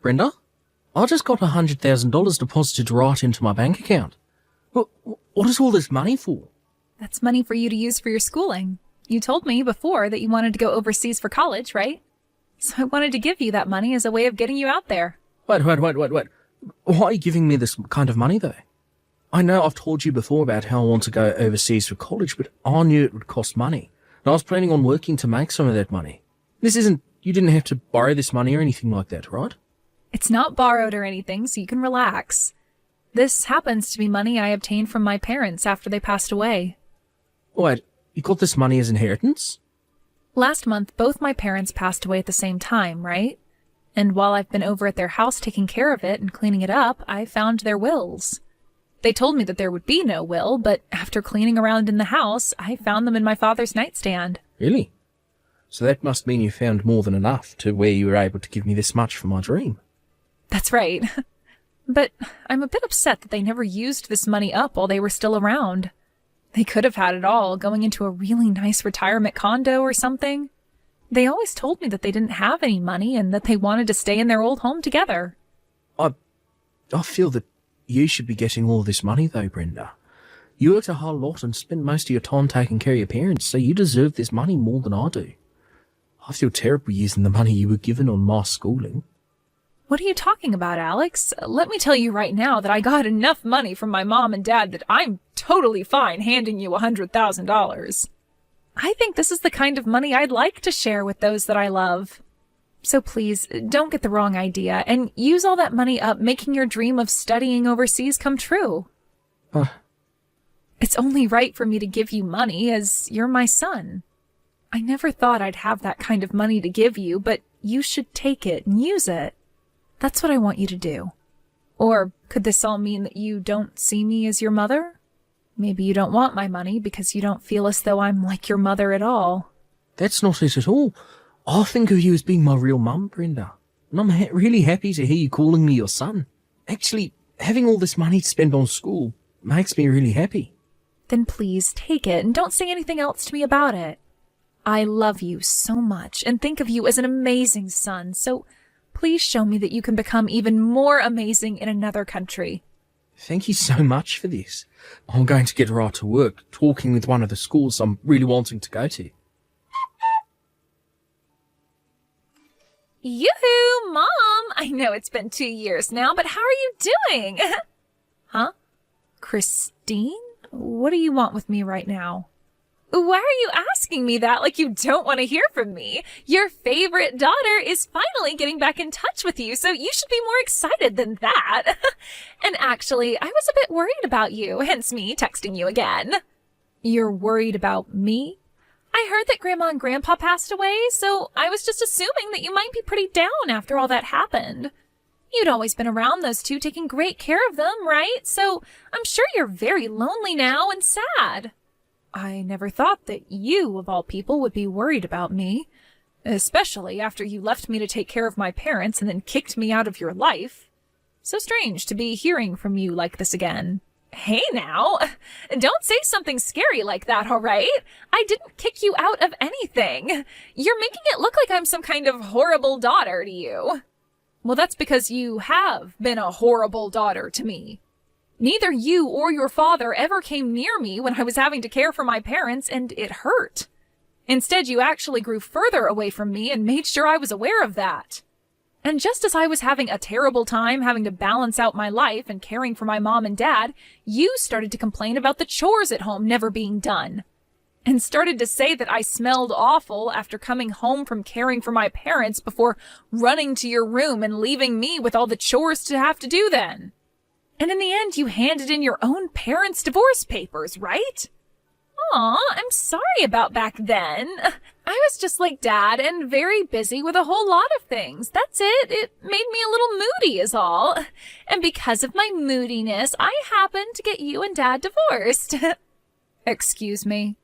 Brenda, I just got $100,000 deposited right into my bank account. What is all this money for? That's money for you to use for your schooling. You told me before that you wanted to go overseas for college, right? So I wanted to give you that money as a way of getting you out there. Wait. Why are you giving me this kind of money, though? I know I've told you before about how I want to go overseas for college, but I knew it would cost money. And I was planning on working to make some of that money. You didn't have to borrow this money or anything like that, right? It's not borrowed or anything, so you can relax. This happens to be money I obtained from my parents after they passed away. Wait, you got this money as inheritance? Last month, both my parents passed away at the same time, right? And while I've been over at their house taking care of it and cleaning it up, I found their wills. They told me that there would be no will, but after cleaning around in the house, I found them in my father's nightstand. Really? So that must mean you found more than enough to where you were able to give me this much for my dream. That's right. But I'm a bit upset that they never used this money up while they were still around. They could have had it all, going into a really nice retirement condo or something. They always told me that they didn't have any money and that they wanted to stay in their old home together. I feel that you should be getting all this money, though, Brenda. You worked a whole lot and spent most of your time taking care of your parents, so you deserve this money more than I do. I feel terrible using the money you were given on my schooling. What are you talking about, Alex? Let me tell you right now that I got enough money from my mom and dad that I'm totally fine handing you $100,000. I think this is the kind of money I'd like to share with those that I love. So please, don't get the wrong idea and use all that money up making your dream of studying overseas come true. It's only right for me to give you money as you're my son. I never thought I'd have that kind of money to give you, but you should take it and use it. That's what I want you to do. Or could this all mean that you don't see me as your mother? Maybe you don't want my money because you don't feel as though I'm like your mother at all. That's not it at all. I think of you as being my real mum, Brenda. And I'm really happy to hear you calling me your son. Actually, having all this money to spend on school makes me really happy. Then please take it and don't say anything else to me about it. I love you so much and think of you as an amazing son, so please show me that you can become even more amazing in another country. Thank you so much for this. I'm going to get right to work, talking with one of the schools I'm really wanting to go to. Yoo-hoo, Mom! I know it's been 2 years now, but how are you doing? Huh? Christine? What do you want with me right now? Why are you asking me that like you don't want to hear from me? Your favorite daughter is finally getting back in touch with you, so you should be more excited than that. And actually, I was a bit worried about you, hence me texting you again. You're worried about me? I heard that Grandma and Grandpa passed away, so I was just assuming that you might be pretty down after all that happened. You'd always been around those two, taking great care of them, right? So I'm sure you're very lonely now and sad. I never thought that you, of all people, would be worried about me, especially after you left me to take care of my parents and then kicked me out of your life. So strange to be hearing from you like this again. Hey now, don't say something scary like that, all right? I didn't kick you out of anything. You're making it look like I'm some kind of horrible daughter to you. Well, that's because you have been a horrible daughter to me. Neither you or your father ever came near me when I was having to care for my parents, and it hurt. Instead, you actually grew further away from me and made sure I was aware of that. And just as I was having a terrible time having to balance out my life and caring for my mom and dad, you started to complain about the chores at home never being done. And started to say that I smelled awful after coming home from caring for my parents before running to your room and leaving me with all the chores to have to do then. And in the end, you handed in your own parents' divorce papers, right? Aw, I'm sorry about back then. I was just like Dad and very busy with a whole lot of things. That's it. It made me a little moody is all. And because of my moodiness, I happened to get you and Dad divorced. Excuse me?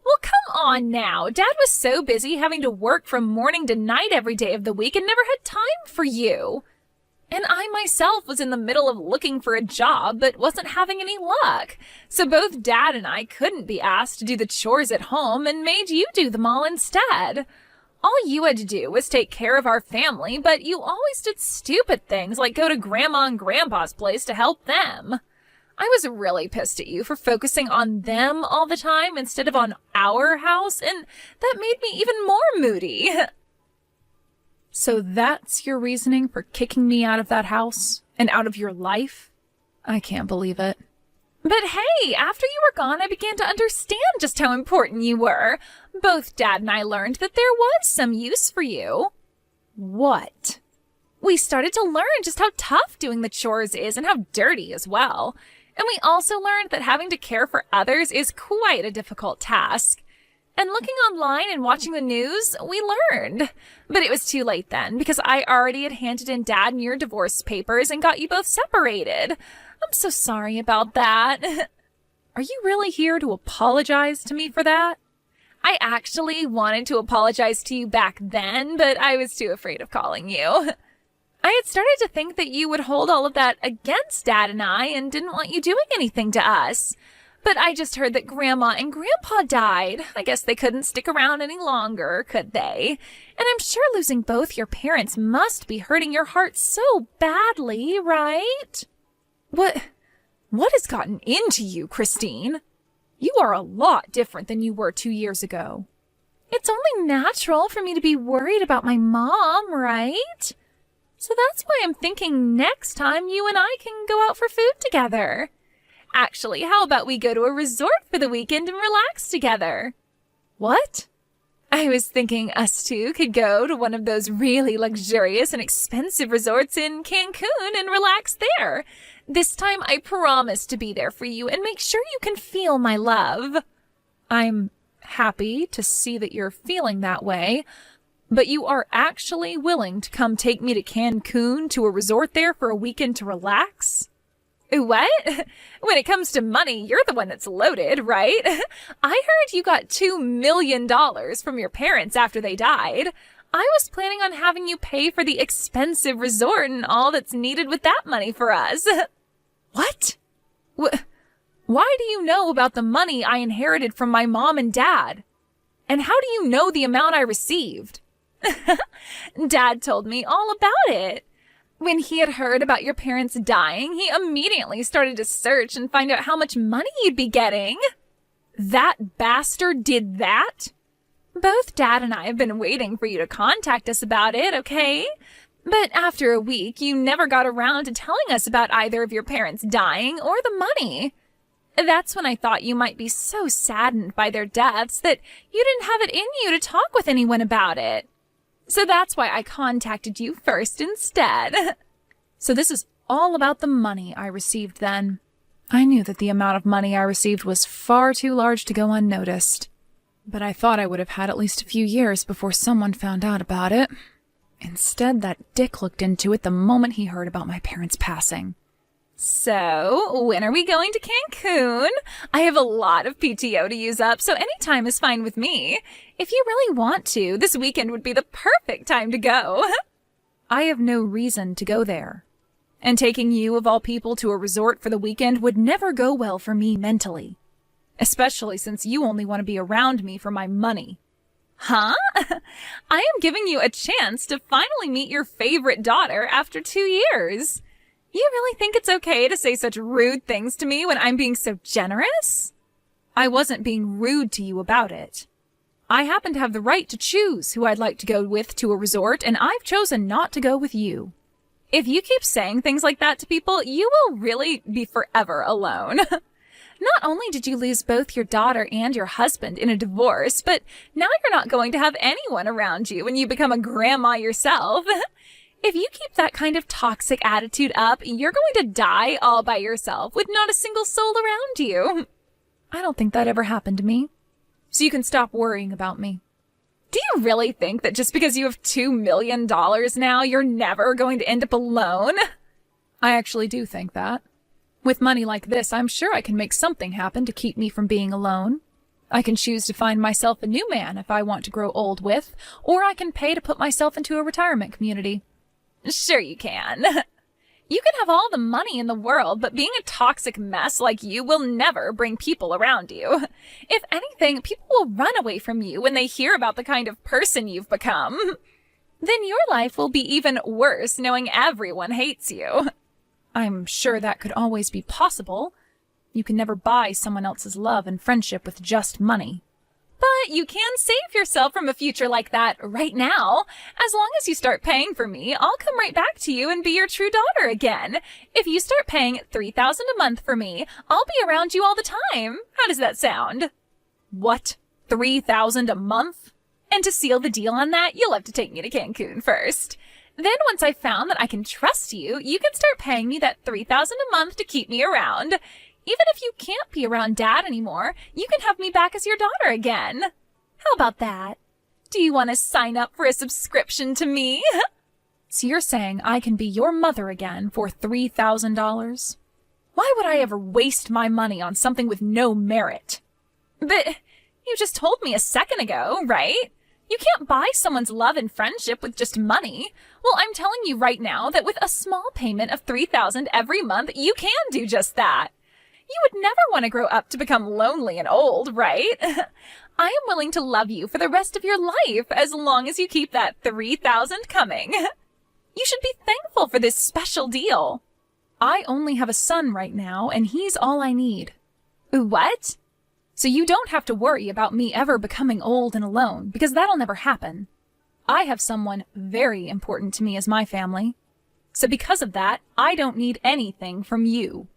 Well, come on now. Dad was so busy having to work from morning to night every day of the week and never had time for you. And I myself was in the middle of looking for a job, but wasn't having any luck. So both Dad and I couldn't be asked to do the chores at home and made you do them all instead. All you had to do was take care of our family, but you always did stupid things like go to Grandma and Grandpa's place to help them. I was really pissed at you for focusing on them all the time instead of on our house, and that made me even more moody. So that's your reasoning for kicking me out of that house and out of your life? I can't believe it. But hey, after you were gone, I began to understand just how important you were. Both Dad and I learned that there was some use for you. What? We started to learn just how tough doing the chores is and how dirty as well. And we also learned that having to care for others is quite a difficult task. And looking online and watching the news, we learned. But it was too late then, because I already had handed in Dad and your divorce papers and got you both separated. I'm so sorry about that. Are you really here to apologize to me for that? I actually wanted to apologize to you back then, but I was too afraid of calling you. I had started to think that you would hold all of that against Dad and I and didn't want you doing anything to us. But I just heard that Grandma and Grandpa died. I guess they couldn't stick around any longer, could they? And I'm sure losing both your parents must be hurting your heart so badly, right? What has gotten into you, Christine? You are a lot different than you were 2 years ago. It's only natural for me to be worried about my mom, right? So that's why I'm thinking next time you and I can go out for food together. Actually, how about we go to a resort for the weekend and relax together? What? I was thinking us two could go to one of those really luxurious and expensive resorts in Cancun and relax there. This time I promise to be there for you and make sure you can feel my love. I'm happy to see that you're feeling that way, but you are actually willing to come take me to Cancun to a resort there for a weekend to relax? What? When it comes to money, you're the one that's loaded, right? I heard you got $2 million from your parents after they died. I was planning on having you pay for the expensive resort and all that's needed with that money for us. What? Why do you know about the money I inherited from my mom and Dad? And how do you know the amount I received? Dad told me all about it. When he had heard about your parents dying, he immediately started to search and find out how much money you'd be getting. That bastard did that? Both Dad and I have been waiting for you to contact us about it, okay? But after a week, you never got around to telling us about either of your parents dying or the money. That's when I thought you might be so saddened by their deaths that you didn't have it in you to talk with anyone about it. So that's why I contacted you first instead. So this is all about the money I received then. I knew that the amount of money I received was far too large to go unnoticed. But I thought I would have had at least a few years before someone found out about it. Instead, that dick looked into it the moment he heard about my parents' passing. So, when are we going to Cancun? I have a lot of PTO to use up, so any time is fine with me. If you really want to, this weekend would be the perfect time to go. I have no reason to go there. And taking you, of all people, to a resort for the weekend would never go well for me mentally. Especially since you only want to be around me for my money. Huh? I am giving you a chance to finally meet your favorite daughter after 2 years. You really think it's okay to say such rude things to me when I'm being so generous? I wasn't being rude to you about it. I happen to have the right to choose who I'd like to go with to a resort, and I've chosen not to go with you. If you keep saying things like that to people, you will really be forever alone. Not only did you lose both your daughter and your husband in a divorce, but now you're not going to have anyone around you when you become a grandma yourself. If you keep that kind of toxic attitude up, you're going to die all by yourself with not a single soul around you. I don't think that ever happened to me. So you can stop worrying about me. Do you really think that just because you have $2 million now, you're never going to end up alone? I actually do think that. With money like this, I'm sure I can make something happen to keep me from being alone. I can choose to find myself a new man if I want to grow old with, or I can pay to put myself into a retirement community. Sure you can. You can have all the money in the world, but being a toxic mess like you will never bring people around you. If anything, people will run away from you when they hear about the kind of person you've become. Then your life will be even worse knowing everyone hates you. I'm sure that could always be possible. You can never buy someone else's love and friendship with just money. But you can save yourself from a future like that right now. As long as you start paying for me, I'll come right back to you and be your true daughter again. If you start paying $3,000 a month for me, I'll be around you all the time. How does that sound? What? $3,000 a month? And to seal the deal on that, you'll have to take me to Cancun first. Then once I've found that I can trust you, you can start paying me that $3,000 a month to keep me around. Even if you can't be around Dad anymore, you can have me back as your daughter again. How about that? Do you want to sign up for a subscription to me? So you're saying I can be your mother again for $3,000? Why would I ever waste my money on something with no merit? But you just told me a second ago, right? You can't buy someone's love and friendship with just money. Well, I'm telling you right now that with a small payment of $3,000 every month, you can do just that. You would never want to grow up to become lonely and old, right? I am willing to love you for the rest of your life as long as you keep that $3,000 coming. You should be thankful for this special deal. I only have a son right now, and he's all I need. What? So you don't have to worry about me ever becoming old and alone, because that'll never happen. I have someone very important to me as my family. So because of that, I don't need anything from you.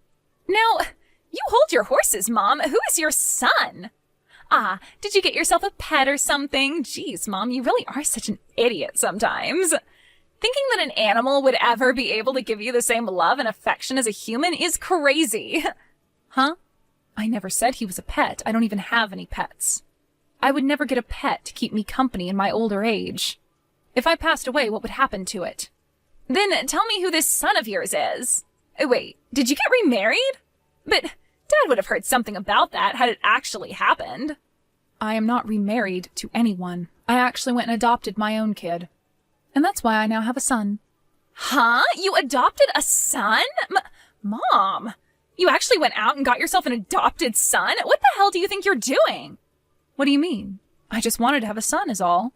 Now, you hold your horses, Mom. Who is your son? Ah, did you get yourself a pet or something? Jeez, Mom, you really are such an idiot sometimes. Thinking that an animal would ever be able to give you the same love and affection as a human is crazy. Huh? I never said he was a pet. I don't even have any pets. I would never get a pet to keep me company in my older age. If I passed away, what would happen to it? Then tell me who this son of yours is. Wait, did you get remarried? But Dad would have heard something about that had it actually happened. I am not remarried to anyone. I actually went and adopted my own kid. And that's why I now have a son. Huh? You adopted a son? Mom, you actually went out and got yourself an adopted son? What the hell do you think you're doing? What do you mean? I just wanted to have a son is all.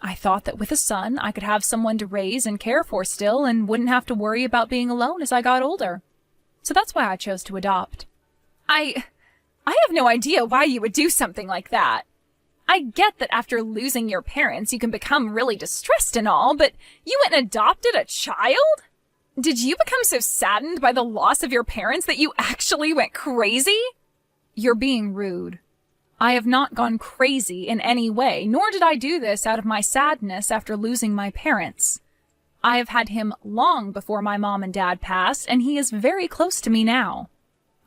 I thought that with a son, I could have someone to raise and care for still and wouldn't have to worry about being alone as I got older. So that's why I chose to adopt. I have no idea why you would do something like that. I get that after losing your parents, you can become really distressed and all, but you went and adopted a child? Did you become so saddened by the loss of your parents that you actually went crazy? You're being rude. I have not gone crazy in any way, nor did I do this out of my sadness after losing my parents. I have had him long before my mom and dad passed, and he is very close to me now.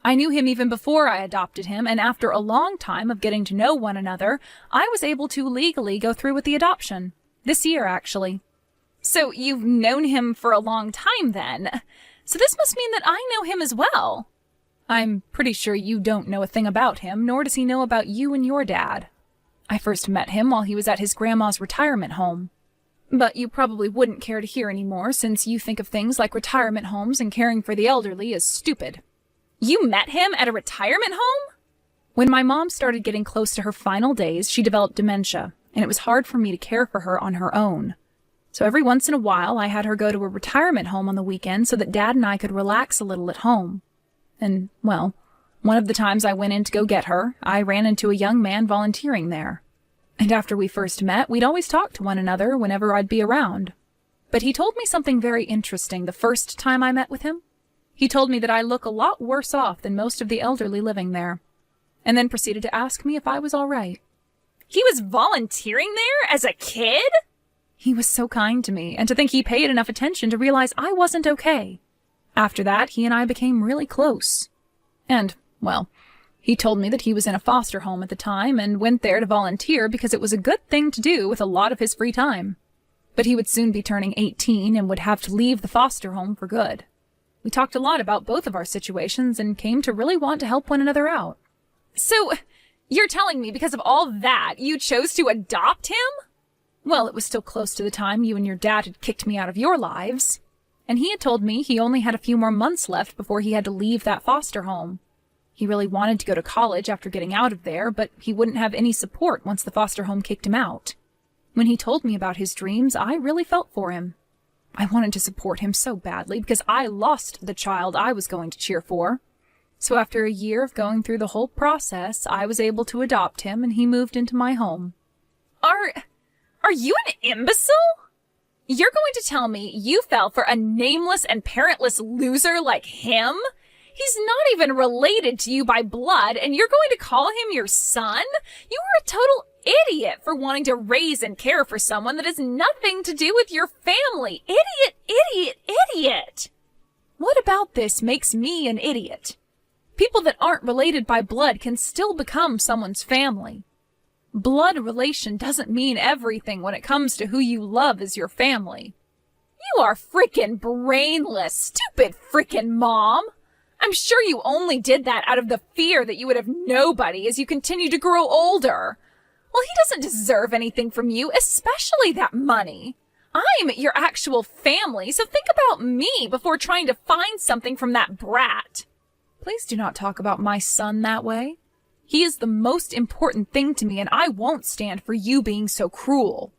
I knew him even before I adopted him, and after a long time of getting to know one another, I was able to legally go through with the adoption. This year, actually. So you've known him for a long time then. So this must mean that I know him as well. I'm pretty sure you don't know a thing about him, nor does he know about you and your dad. I first met him while he was at his grandma's retirement home. But you probably wouldn't care to hear any more, since you think of things like retirement homes and caring for the elderly as stupid. You met him at a retirement home? When my mom started getting close to her final days, she developed dementia, and it was hard for me to care for her on her own. So every once in a while, I had her go to a retirement home on the weekend so that Dad and I could relax a little at home. And, well, one of the times I went in to go get her, I ran into a young man volunteering there. And after we first met, we'd always talk to one another whenever I'd be around. But he told me something very interesting the first time I met with him. He told me that I look a lot worse off than most of the elderly living there, and then proceeded to ask me if I was all right. He was volunteering there as a kid? He was so kind to me, and to think he paid enough attention to realize I wasn't okay. After that, he and I became really close. And, well, he told me that he was in a foster home at the time and went there to volunteer because it was a good thing to do with a lot of his free time. But he would soon be turning 18 and would have to leave the foster home for good. We talked a lot about both of our situations and came to really want to help one another out. So, you're telling me because of all that, you chose to adopt him? Well, it was still close to the time you and your dad had kicked me out of your lives. and he had told me he only had a few more months left before he had to leave that foster home. He really wanted to go to college after getting out of there, but he wouldn't have any support once the foster home kicked him out. When he told me about his dreams, I really felt for him. I wanted to support him so badly because I lost the child I was going to cheer for. So after a year of going through the whole process, I was able to adopt him and he moved into my home. Are you an imbecile? You're going to tell me you fell for a nameless and parentless loser like him? He's not even related to you by blood, and you're going to call him your son? You are a total idiot for wanting to raise and care for someone that has nothing to do with your family. Idiot, idiot, idiot! What about this makes me an idiot? People that aren't related by blood can still become someone's family. Blood relation doesn't mean everything when it comes to who you love as your family. You are frickin' brainless, stupid frickin' mom! I'm sure you only did that out of the fear that you would have nobody as you continue to grow older. Well, he doesn't deserve anything from you, especially that money. I'm your actual family, so think about me before trying to find something from that brat. Please do not talk about my son that way. He is the most important thing to me, and I won't stand for you being so cruel.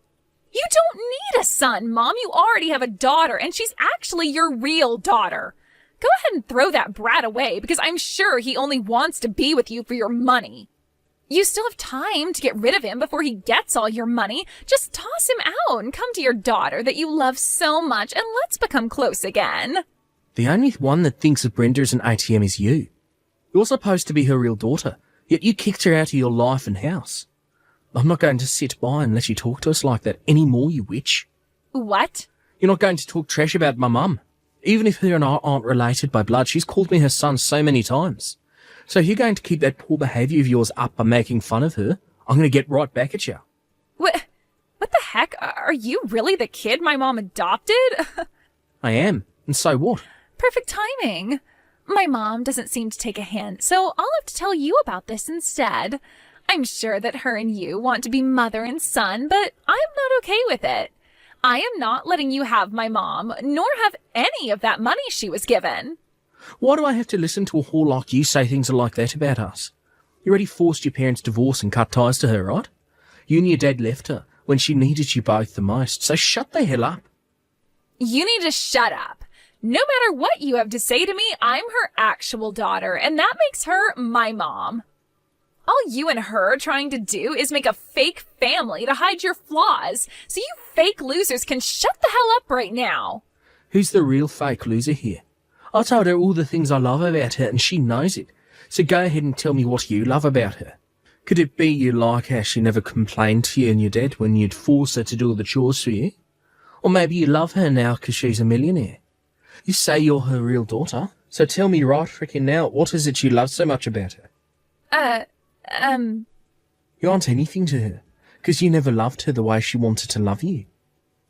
You don't need a son, Mom. You already have a daughter, and she's actually your real daughter. Go ahead and throw that brat away, because I'm sure he only wants to be with you for your money. You still have time to get rid of him before he gets all your money. Just toss him out and come to your daughter that you love so much, and let's become close again. The only one that thinks of Brenda as an ATM is you. You're supposed to be her real daughter, yet you kicked her out of your life and house. I'm not going to sit by and let you talk to us like that anymore, you witch. What? You're not going to talk trash about my mum. Even if her and I aren't related by blood, she's called me her son so many times. So if you're going to keep that poor behaviour of yours up by making fun of her, I'm going to get right back at you. What the heck? Are you really the kid my mom adopted? I am. And so what? Perfect timing. My mom doesn't seem to take a hint, so I'll have to tell you about this instead. I'm sure that her and you want to be mother and son, but I'm not okay with it. I am not letting you have my mom, nor have any of that money she was given. Why do I have to listen to a whore like you say things like that about us? You already forced your parents' divorce and cut ties to her, right? You and your dad left her when she needed you both the most, so shut the hell up. You need to shut up. No matter what you have to say to me, I'm her actual daughter, and that makes her my mom. All you and her are trying to do is make a fake family to hide your flaws, so you fake losers can shut the hell up right now. Who's the real fake loser here? I told her all the things I love about her and she knows it. So go ahead and tell me what you love about her. Could it be you like how she never complained to you and your dad when you'd force her to do all the chores for you? Or maybe you love her now because she's a millionaire. You say you're her real daughter, so tell me right frickin' now, what is it you love so much about her? You aren't anything to her, because you never loved her the way she wanted to love you.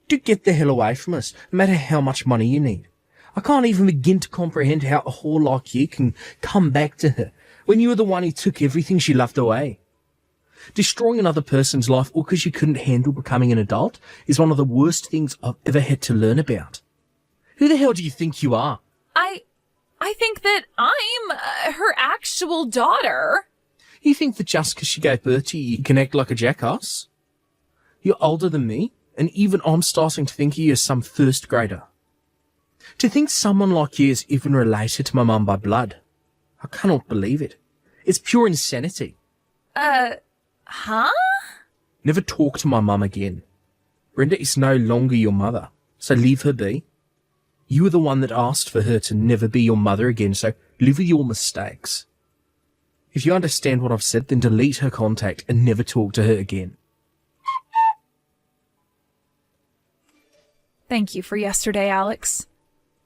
Do get the hell away from us, no matter how much money you need. I can't even begin to comprehend how a whore like you can come back to her when you were the one who took everything she loved away. Destroying another person's life all because you couldn't handle becoming an adult is one of the worst things I've ever had to learn about. Who the hell do you think you are? I think that I'm her actual daughter. You think that just because she gave birth to you, you can act like a jackass? You're older than me, and even I'm starting to think of you as some first grader. To think someone like you is even related to my mum by blood, I cannot believe it. It's pure insanity. Huh? Never talk to my mum again. Brenda is no longer your mother, so leave her be. You were the one that asked for her to never be your mother again, so live with your mistakes. If you understand what I've said, then delete her contact and never talk to her again. Thank you for yesterday, Alex.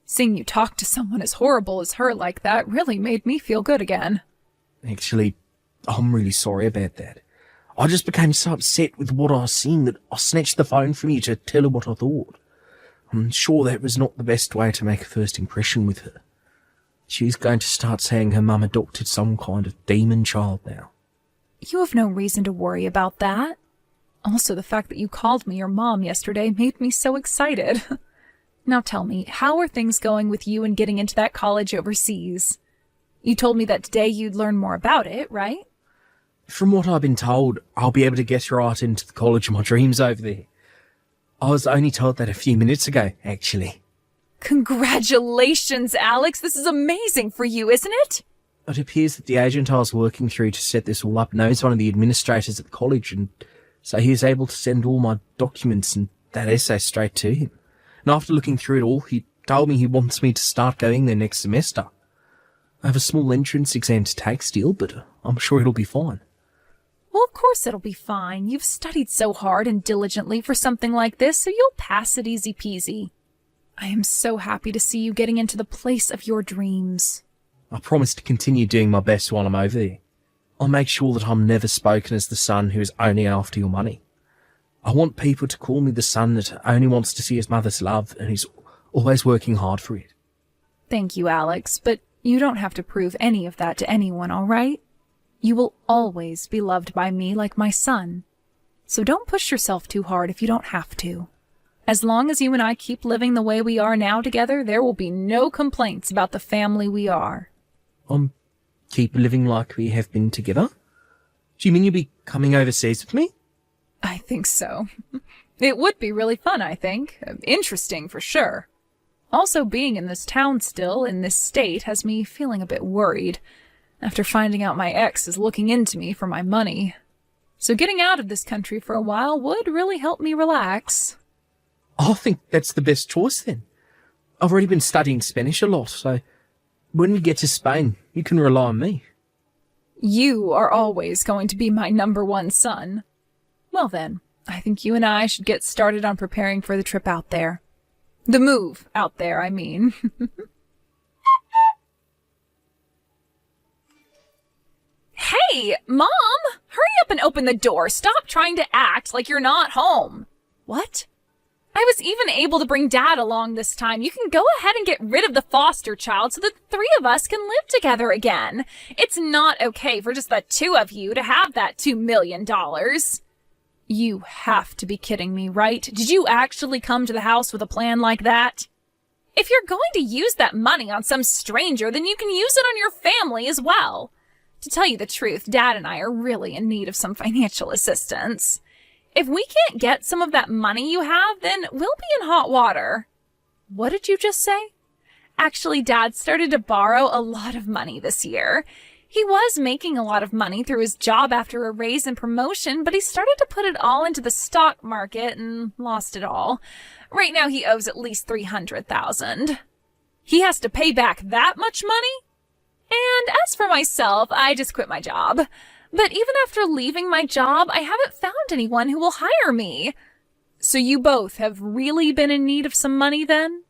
Seeing you talk to someone as horrible as her like that really made me feel good again. Actually, I'm really sorry about that. I just became so upset with what I was seeing that I snatched the phone from you to tell her what I thought. I'm sure that was not the best way to make a first impression with her. She's going to start saying her mum adopted some kind of demon child now. You have no reason to worry about that. Also, the fact that you called me your mom yesterday made me so excited. Now tell me, how are things going with you and getting into that college overseas? You told me that today you'd learn more about it, right? From what I've been told, I'll be able to get right into the college of my dreams over there. I was only told that a few minutes ago, actually. Congratulations, Alex. This is amazing for you, isn't it? It appears that the agent I was working through to set this all up knows one of the administrators at the college, and so he was able to send all my documents and that essay straight to him. And after looking through it all, he told me he wants me to start going there next semester. I have a small entrance exam to take still, but I'm sure it'll be fine. Well, of course it'll be fine. You've studied so hard and diligently for something like this, so you'll pass it easy peasy. I am so happy to see you getting into the place of your dreams. I promise to continue doing my best while I'm over there. I'll make sure that I'm never spoken as the son who is only after your money. I want people to call me the son that only wants to see his mother's love and who's always working hard for it. Thank you, Alex, but you don't have to prove any of that to anyone, all right? You will always be loved by me like my son. So don't push yourself too hard if you don't have to. As long as you and I keep living the way we are now together, there will be no complaints about the family we are. Keep living like we have been together? Do you mean you'll be coming overseas with me? I think so. It would be really fun, I think. Interesting, for sure. Also, being in this town still, in this state, has me feeling a bit worried, after finding out my ex is looking into me for my money. So getting out of this country for a while would really help me relax. I think that's the best choice then. I've already been studying Spanish a lot, so when we get to Spain, you can rely on me. You are always going to be my number one son. Well then, I think you and I should get started on preparing for the trip out there. The move out there, I mean. Hey, Mom! Hurry up and open the door. Stop trying to act like you're not home. What? I was even able to bring Dad along this time. You can go ahead and get rid of the foster child so that the three of us can live together again. It's not okay for just the two of you to have that $2 million. You have to be kidding me, right? Did you actually come to the house with a plan like that? If you're going to use that money on some stranger, then you can use it on your family as well. To tell you the truth, Dad and I are really in need of some financial assistance. If we can't get some of that money you have, then we'll be in hot water. What did you just say? Actually, Dad started to borrow a lot of money this year. He was making a lot of money through his job after a raise and promotion, but he started to put it all into the stock market and lost it all. Right now he owes at least $300,000. He has to pay back that much money? And as for myself, I just quit my job. But even after leaving my job, I haven't found anyone who will hire me. So you both have really been in need of some money then?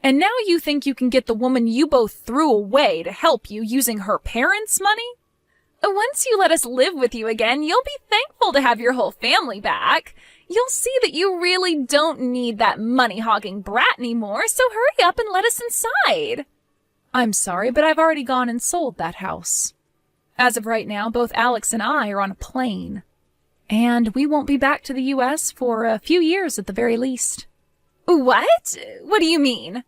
And now you think you can get the woman you both threw away to help you using her parents' money? Once you let us live with you again, you'll be thankful to have your whole family back. You'll see that you really don't need that money-hogging brat anymore, so hurry up and let us inside. I'm sorry, but I've already gone and sold that house. As of right now, both Alex and I are on a plane. And we won't be back to the U.S. for a few years at the very least. What? What do you mean?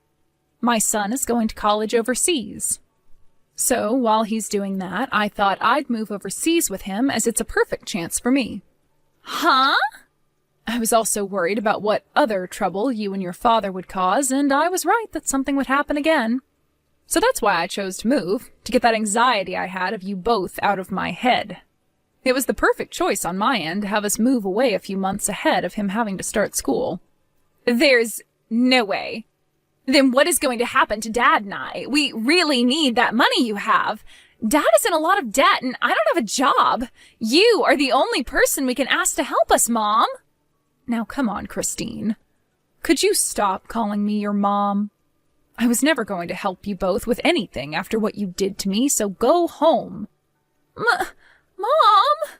My son is going to college overseas. So, while he's doing that, I thought I'd move overseas with him as it's a perfect chance for me. Huh? I was also worried about what other trouble you and your father would cause, and I was right that something would happen again. So that's why I chose to move, to get that anxiety I had of you both out of my head. It was the perfect choice on my end to have us move away a few months ahead of him having to start school. There's no way. Then what is going to happen to Dad and I? We really need that money you have. Dad is in a lot of debt and I don't have a job. You are the only person we can ask to help us, Mom. Now come on, Christine. Could you stop calling me your mom? I was never going to help you both with anything after what you did to me, so go home. Mom!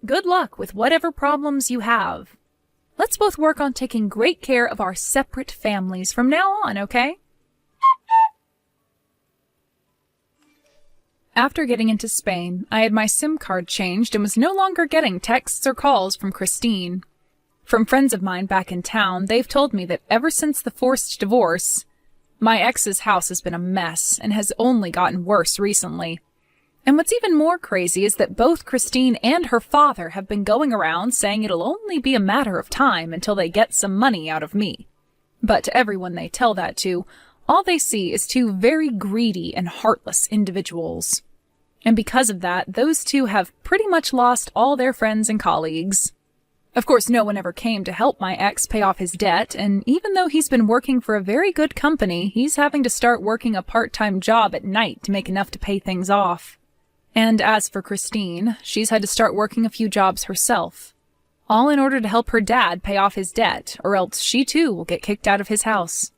Good luck with whatever problems you have. Let's both work on taking great care of our separate families from now on, okay? After getting into Spain, I had my SIM card changed and was no longer getting texts or calls from Christine. From friends of mine back in town, they've told me that ever since the forced divorce, my ex's house has been a mess and has only gotten worse recently. And what's even more crazy is that both Christine and her father have been going around saying it'll only be a matter of time until they get some money out of me. But to everyone they tell that to, all they see is two very greedy and heartless individuals. And because of that, those two have pretty much lost all their friends and colleagues. Of course, no one ever came to help my ex pay off his debt, and even though he's been working for a very good company, he's having to start working a part-time job at night to make enough to pay things off. And as for Christine, she's had to start working a few jobs herself, all in order to help her dad pay off his debt, or else she too will get kicked out of his house.